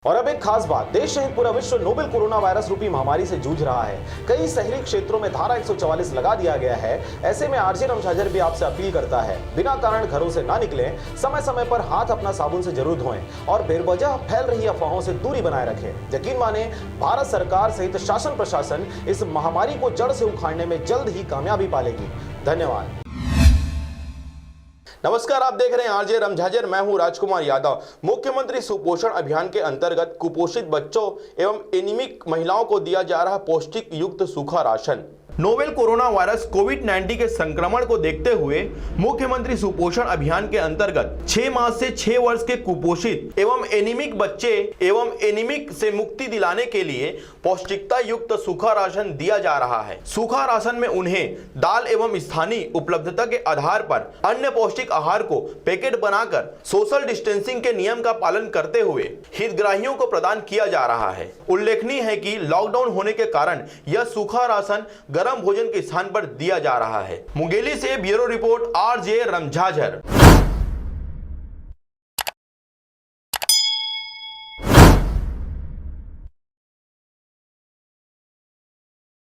और अब एक खास बात, देश सहित पूरा विश्व नोवेल कोरोना वायरस रूपी महामारी से जूझ रहा है। कई शहरी क्षेत्रों में धारा 144 लगा दिया गया है। ऐसे में आरजे रमझाझर भी आपसे अपील करता है, बिना कारण घरों से ना निकलें, समय समय पर हाथ अपना साबुन से जरूर धोएं और बेवजह फैल रही अफवाहों से दूरी बनाए रखें। यकीन माने, भारत सरकार सहित शासन प्रशासन इस महामारी को जड़ से उखाड़ने में जल्द ही कामयाबी पालेगी। धन्यवाद। नमस्कार, आप देख रहे हैं आरजे रमझाझर। मैं हूं राजकुमार यादव। मुख्यमंत्री सुपोषण अभियान के अंतर्गत कुपोषित बच्चों एवं एनीमिक महिलाओं को दिया जा रहा पौष्टिक युक्त सूखा राशन। नोवेल कोरोना वायरस कोविड-19 के संक्रमण को देखते हुए मुख्यमंत्री सुपोषण अभियान के अंतर्गत 6 माह से 6 वर्ष के कुपोषित एवं एनीमिक बच्चे एवं एनीमिक से मुक्ति दिलाने के लिए पौष्टिकता युक्त सूखा राशन दिया जा रहा है। सूखा राशन में उन्हें दाल एवं स्थानीय उपलब्धता के आधार पर अन्य पौष्टिक आहार को पैकेट बनाकर सोशल डिस्टेंसिंग के नियम का पालन करते हुए हितग्राहियों को प्रदान किया जा रहा है। उल्लेखनीय है कि लॉकडाउन होने के कारण यह सूखा राशन गर्म भोजन के स्थान पर दिया जा रहा है। मुंगेली से ब्यूरो रिपोर्ट, आरजे रमझाझर।